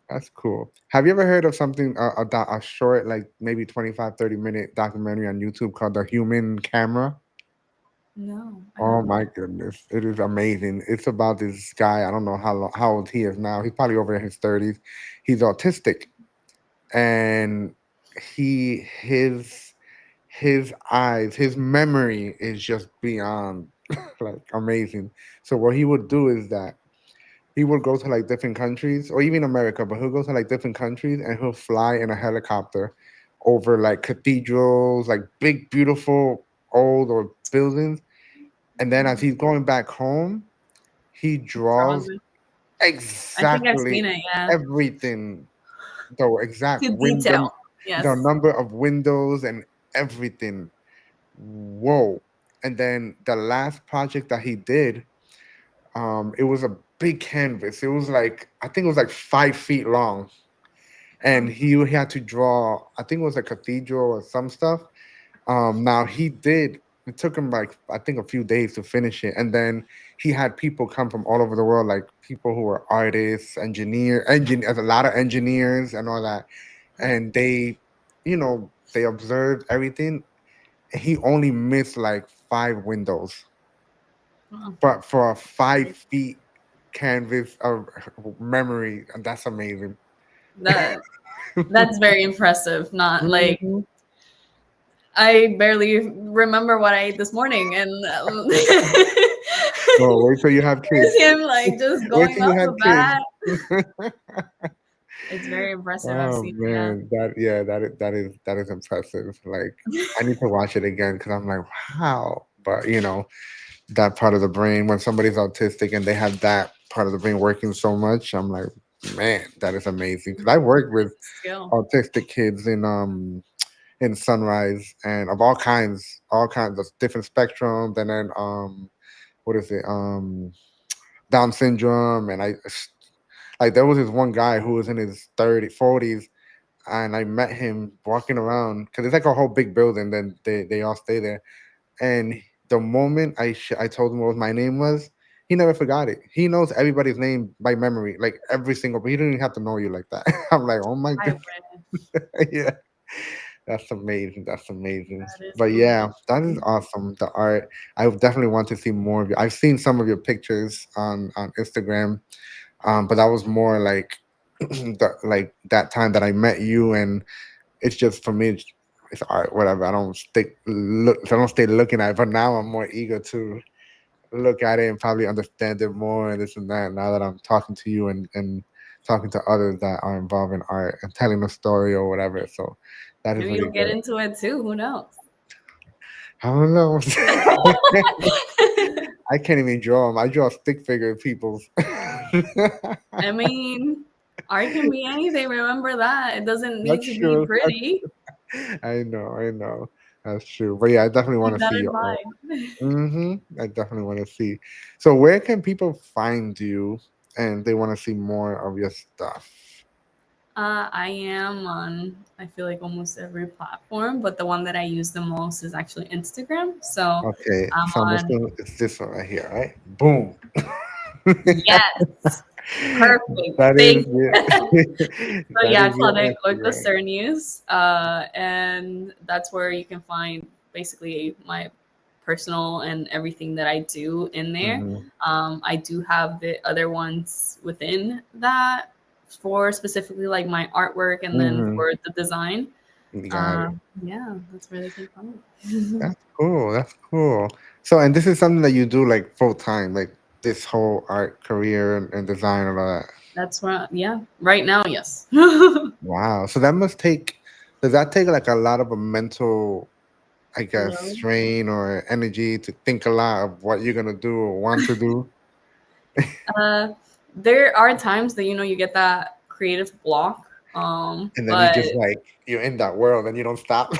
that's cool. Have you ever heard of something a short, like maybe 25-30 minute documentary on YouTube called The Human Camera? No, I Oh haven't. my goodness, it is amazing. It's about this guy. I don't know how old he is now. He's probably over in his 30s. He's autistic, and he his eyes, his memory is just beyond like amazing. So what he would do is that he would go to like different countries or even America, but he'll go to like different countries and he'll fly in a helicopter over like cathedrals, like big, beautiful old or buildings. And then as he's going back home, he Draws draws it. I think I've exactly seen it. Yeah, everything, the exact to window, detail. Yes. the number of windows and everything. Whoa. And then the last project that he did, it was a big canvas. It was like, I think it was like 5 feet long. And Wow. he had to draw, I think it was a cathedral or some stuff. Now he did. It took him like I think a few days to finish it, and then he had people come from all over the world, like people who were artists, engineers, a lot of engineers, and all that. And they, they observed everything. He only missed like 5 windows, Wow. but for a 5 feet canvas of memory, and that's amazing. That that's very impressive. Not like Mhm. I barely remember what I ate this morning, and Oh, wait till you have kids. here's him like just Wait going till you off have the kids. bat. It's very impressive. I've Oh seen it. Yeah. man, that is impressive. Like I need to watch it again because I'm like, wow. But that part of the brain when somebody's autistic and they have that part of the brain working so much, I'm like, man, that is amazing. Because I worked with Skill. autistic kids in Sunrise and of all kinds of different spectrums, and then what is it Down syndrome, and I like there was this one guy who was in his 30s, 40s, and I met him walking around because it's like a whole big building. Then they all stay there. And the moment I told him what my name was, he never forgot it. He knows everybody's name by memory, like every single. But he didn't even have to know you like that. I'm like, oh my I god, wish. yeah, that's amazing. That's amazing. That is But yeah, that is amazing. awesome. The art. I would definitely want to see more of you. I've seen some of your pictures on Instagram, but that was more like like that time that I met you, and it's just for me. It's art, whatever. I don't stay looking at it. But now I'm more eager to look at it and probably understand it more and this and that. Now that I'm talking to you and talking to others that are involved in art and telling a story or whatever. So that is Maybe really you'll get good. into it too. Who knows? I don't know. I can't even draw them. I draw stick figure people's. I mean, art can be anything. Remember that. It doesn't need That's to be true. pretty. I know. I know. That's true. But yeah, I definitely want Keep to that see in your art. mind. I definitely want to see. So, where can people find you and they want to see more of your stuff? I am on, I feel like almost every platform, but the one that I use the most is actually Instagram. So Okay, I'm so I'm on, assuming it's this one right here, right? Boom. yes, perfect. That is Thank your, So that yeah, is your Claudette Instagram. Sernius, and that's where you can find basically my personal and everything that I do in there. Mm-hmm. I do have the other ones within that for specifically like my artwork and then Mm-hmm. for the design. You got Uh, it. yeah, that's where they can find it. That's cool. That's cool. So, and this is something that you do like full time, like this whole art career and design and all that. That's where, yeah, right now, yes. Wow. So that must take, does that take like a lot of a mental I guess, No. strain or energy to think a lot of what you're gonna do or want to do, Uh, there are times that you get that creative block. and then you But just like you're in that world and you don't stop.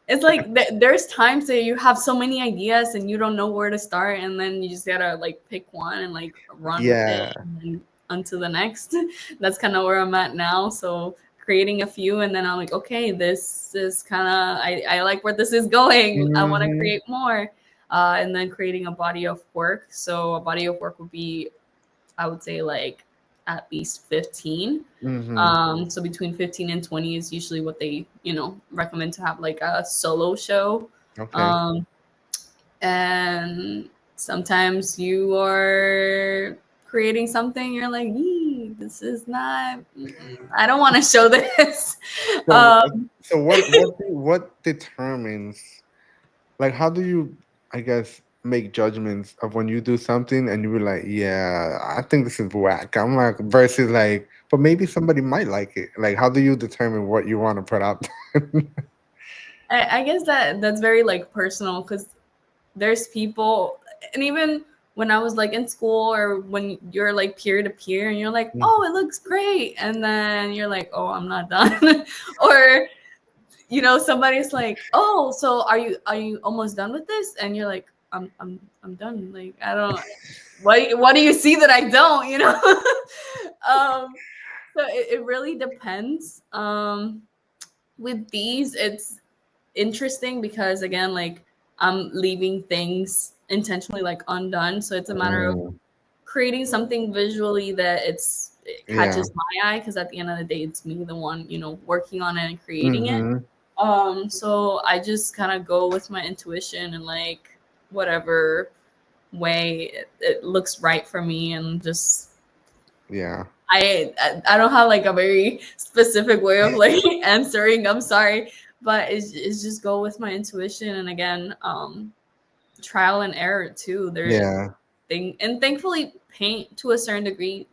it's like there's times that you have so many ideas and you don't know where to start, and then you just gotta like pick one and like run with it Yeah. and then onto the next. That's kind of where I'm at now. So creating a few, and then I'm like, okay, this is kind of I like where this is going. I want to Hmm. create more, and then creating a body of work. So a body of work would be, I would say, like at least 15. Hmm. So between 15 and 20 is usually what they, recommend to have like a solo show. Okay. Um, and sometimes you are creating something, you're like, this is not, I don't want to show this. So, um, so what determines, like, how do you, I guess, make judgments of when you do something and you were like, yeah, I think this is whack. I'm like, versus like, but maybe somebody might like it. Like, how do you determine what you want to put out there? I guess that's very like personal, because there's people, and even when I was like in school, or when you're like peer to peer and you're like, oh, it looks great, and then you're like, oh, I'm not done. Or somebody's like, oh, so are you almost done with this, and you're like, I'm done, like, I don't, what do you see that I don't, um so it really depends. With these, it's interesting because, again, like, I'm leaving things intentionally like undone, so it's a matter of Mm, creating something visually that it yeah. catches my eye, because at the end of the day, it's me, the one, working on it and creating it. Mm-hmm. So I just kind of go with my intuition, and like whatever way it looks right for me, and just Yeah. I don't have like a very specific way of like answering. I'm sorry, but it's just go with my intuition, and again, trial and error too. There Yeah. thing And thankfully, paint, to a certain degree,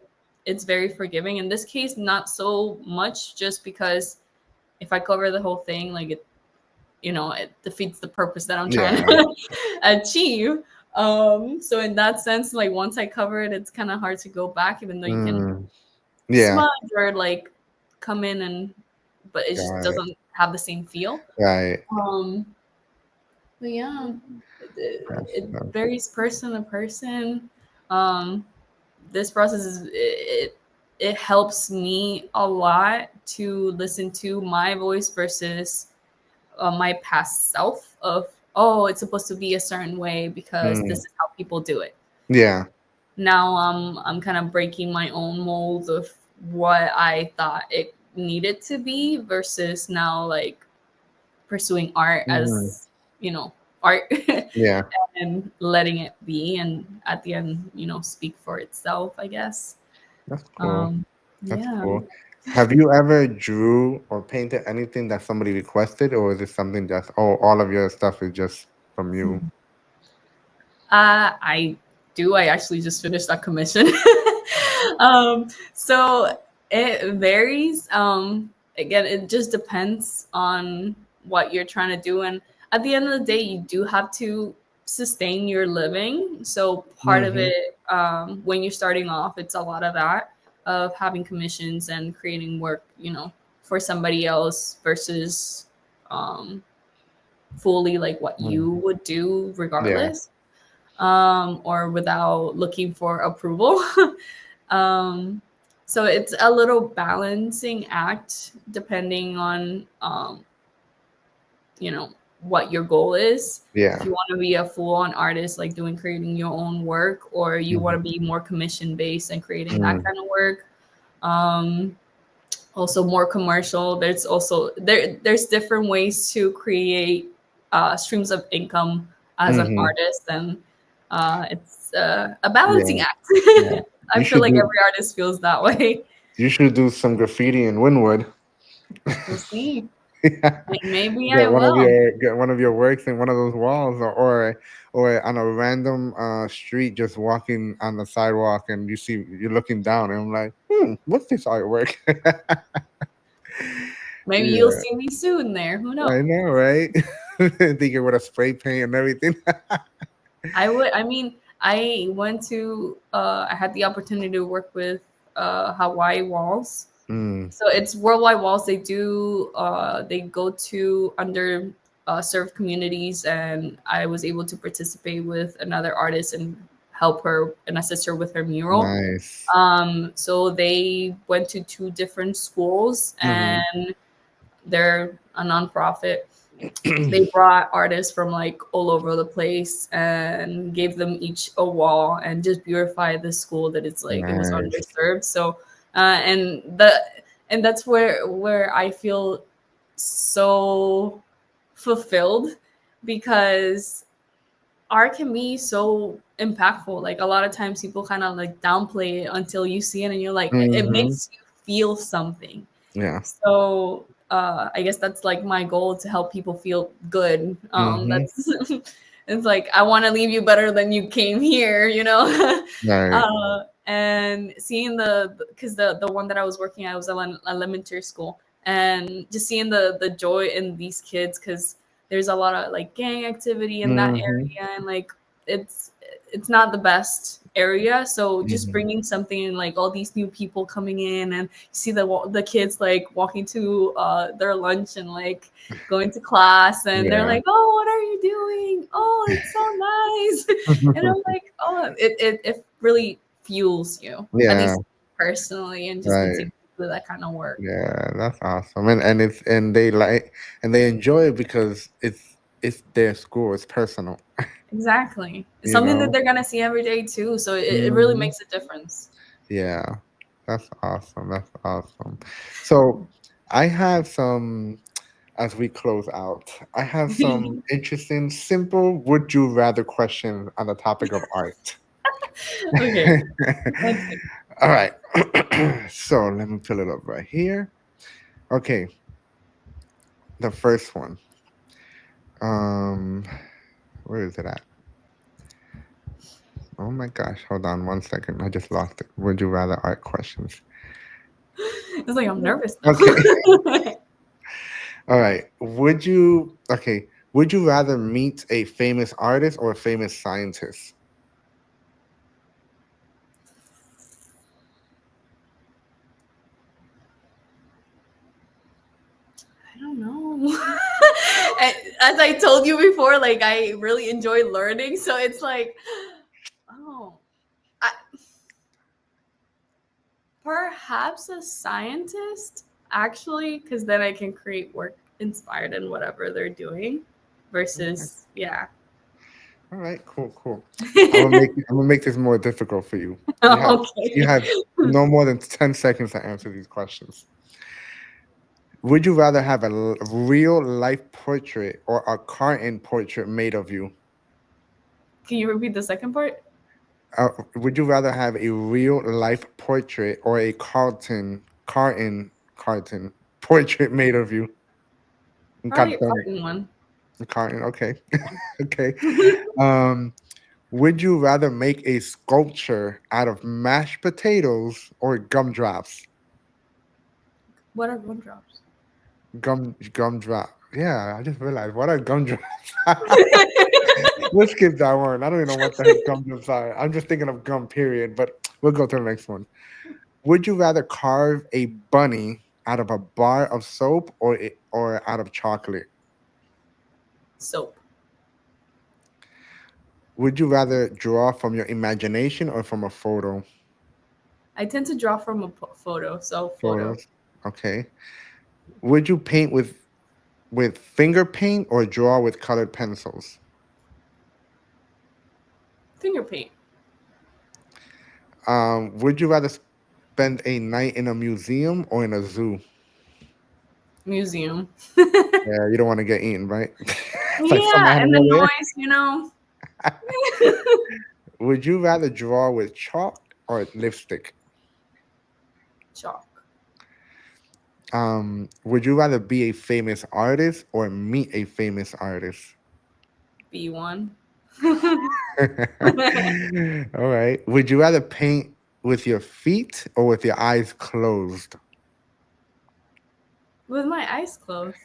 it's very forgiving. In this case, not so much, just because if I cover the whole thing, like, it defeats the purpose that I'm trying Yeah. to achieve. So in that sense, like, once I cover it, it's kind of hard to go back, even though you can Mm, yeah. smudge or like come in, and but it just Got it. doesn't have the same feel. Right. Um, but yeah, That's, it that's, varies person to person. Um, this process it helps me a lot to listen to my voice versus my past self of, oh, it's supposed to be a certain way because this mm, is how people do it. yeah. Now I'm kind of breaking my own mold of what I thought it needed to be, versus now, like, pursuing art Hmm. as, art, Yeah. and letting it be, and at the end, speak for itself, I guess. That's cool. um That's yeah. cool. Have you ever drew or painted anything that somebody requested, or is it something that's, oh, all of your stuff is just from you? I do. I actually just finished that commission. So it varies. Again, it just depends on what you're trying to do. And at the end of the day, you do have to sustain your living. So part of Mm-hmm. it, when you're starting off, it's a lot of that, of having commissions and creating work, for somebody else, versus um, fully like what you Mm. would do Yeah. regardless, or without looking for approval. um, so it's a little balancing act, depending on, you know what your goal is. If Yeah. you want to be a full-on artist, like doing creating your own work, or you want Mm-hmm. to be more commission based and creating that Mm. kind of work. um, Also more commercial, there's different ways to create streams of income as an Mm-hmm. artist, and it's a balancing Yeah. act. Yeah. I You feel should like do. every artist feels that way. You should do some graffiti in Winwood. We'll see. Yeah. Maybe I will. Get one of your works in one of those walls, or on a random street, just walking on the sidewalk, and you're looking down, and I'm like, what's this artwork? Maybe you'll Yeah, see me soon there. Who knows? I know, right? Thinking with a spray paint and everything. I would. I mean, I went to. I had the opportunity to work with Hawaii Walls. Mm, So it's worldwide walls. They do. They go to under served communities, and I was able to participate with another artist and help her and assist her with her mural. nice. So they went to two different schools, Hmm. and they're a nonprofit. They brought artists from like all over the place and gave them each a wall and just beautified the school that it's like it was Nice. underserved. So and the and that's where I feel so fulfilled because art can be so impactful. Like a lot of times people kind of like downplay it until you see it and you're like it Hmm. makes you feel something. Yeah. So I guess that's like my goal to help people feel good. Hmm. That's it's like I want to leave you better than you came here, you know. Right. And seeing the because the one that I was working at was elementary school, and just seeing the joy in these kids because there's a lot of like gang activity in that Hmm. area, and like it's it's not the best area. So just Hmm. bringing something and like all these new people coming in and see the kids like walking to their lunch and like going to class and they're Yeah. like, oh, what are you doing? Oh, it's so nice. And I'm like, oh, it really fuels you, at Yeah. least personally, and just to Right. take do that kind of work. Yeah. That's awesome. And it's and they like and they enjoy it because it's their school. It's personal. Exactly. It's You something that know. they're gonna see every day too. So it really Hmm. makes a difference. Yeah. That's awesome. That's awesome. So I have some as we close out. I have some interesting, simple would you rather questions on the topic of art. Okay. Let's see. All right. So let me pull it up right here. Okay, the first one. Um, where is it at? Oh my gosh, hold on one second. I just lost it. Would you rather art questions? It's like I'm nervous Okay. now. All right. Would you rather meet a famous artist or a famous scientist? I don't know. As I told you before, like I really enjoy learning, so it's like, oh, I, perhaps a scientist actually, because then I can create work inspired in whatever they're doing, Okay. versus yeah. All right, cool, cooI'm gonna make this more difficult for you. You Okay. have no more than 10 seconds to answer these questions. Would you rather have a real life portrait or a carton portrait made of you? Can you repeat the second part? Would you rather have a real life portrait or a carton portrait made of you? Probably a Carton, carton one. carton. Okay, okay. Um, would you rather make a sculpture out of mashed potatoes or gumdrops? What are gumdrops? Gumdrop. Yeah, I just realized what are gumdrops. We'll skip that one. I don't even know what the heck gumdrops are. I'm just thinking of gum. Period. But we'll go to the next one. Would you rather carve a bunny out of a bar of soap or out of chocolate? Soap. Would you rather draw from your imagination or from a photo? I tend to draw from a photo, so photo. Photos. Okay. Would you paint with finger paint or draw with colored pencils? Finger paint. Would you rather spend a night in a museum or in a zoo? Museum. Yeah, you don't want to get eaten, right? By some Yeah, and the animal there. noise, you know. Would you rather draw with chalk or lipstick? Chalk. Would you rather be a famous artist or meet a famous artist? B one. All right. Would you rather paint with your feet or with your eyes closed? with my eyes closed.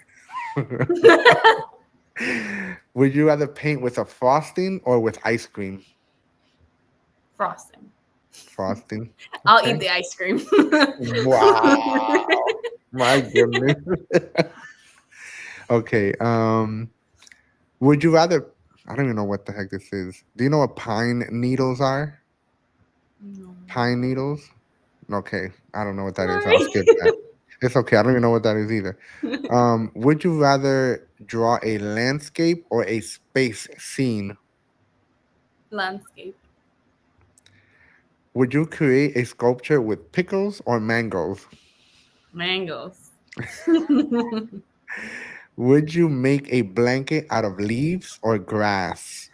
Would you rather paint with a frosting or with ice cream? Frosting. Frosting. I'll eat Okay. the ice cream. Wow. My goodness. Okay. Would you rather? I don't even know what the heck this is. Do you know what pine needles are? No. Pine needles. Okay, I don't know what that is. I'll Sorry. skip that. It's okay. I don't even know what that is either. Would you rather draw a landscape or a space scene? Landscape. Would you create a sculpture with pickles or mangoes? Mangoes. Would you make a blanket out of leaves or grass?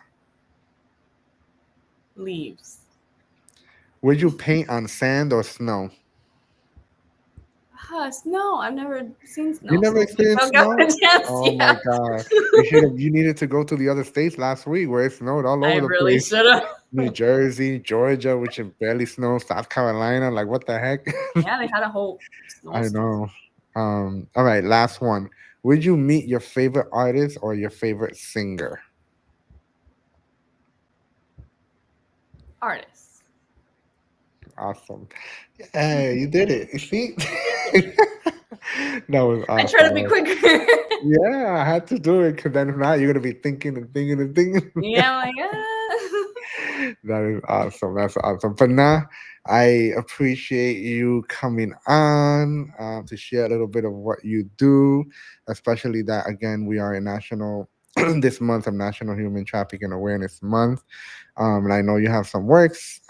Leaves. Would you paint on sand or snow? Snow. I've never seen You snow, never so maybe experienced I'll get snow? a chance. Oh my Yeah. God. You should have, you needed to go to the other states last week where it snowed all I over the really place. should have. New Jersey, Georgia, which it barely snows, South Carolina, like what the heck? Yeah, they had a whole I snowstorm. know. All right, last one. Would you meet your favorite artist or your favorite singer? Artists. Awesome. Hey, you did it. You see? That was I try to be awesome. quicker. Yeah, I had to do it because then if not, you're gonna be thinking and thinking and thinking. Yeah, I'm like, ah. That is awesome. That's awesome. But now I appreciate you coming on to share a little bit of what you do, especially that again we are in national this month of National Human Trafficking Awareness Month. And I know you have some works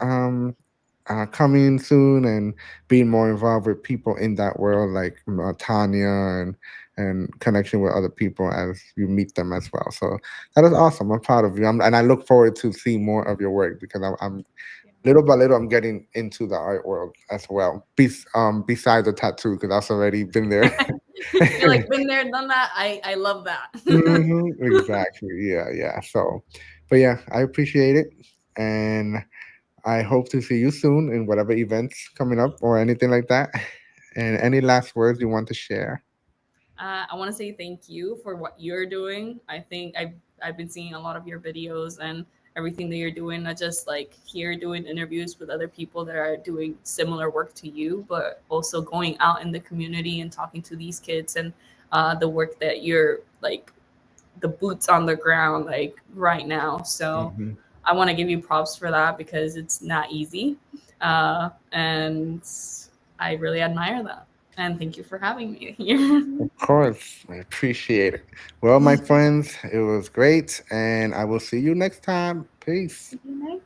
coming soon and being more involved with people in that world, like Tanya and connection with other people as you meet them as well. So that is awesome. I'm proud of you. And I look forward to see more of your work because I'm little by little I'm getting into the art world as well. Besides the tattoo because I've already been there. You're like, been there, done that. I love that. Exactly. Yeah. Yeah. So, but yeah, I appreciate it, and I hope to see you soon in whatever events coming up or anything like that. And any last words you want to share? I want to say thank you for what you're doing. I think I've been seeing a lot of your videos and everything that you're doing. Not just like here doing interviews with other people that are doing similar work to you, but also going out in the community and talking to these kids and the work that you're like the boots on the ground like right now. So Hmm. I want to give you props for that because it's not easy, and I really admire that. And thank you for having me here. Of course, I appreciate it. Well, my friends, it was great, and I will see you next time. Peace. See you next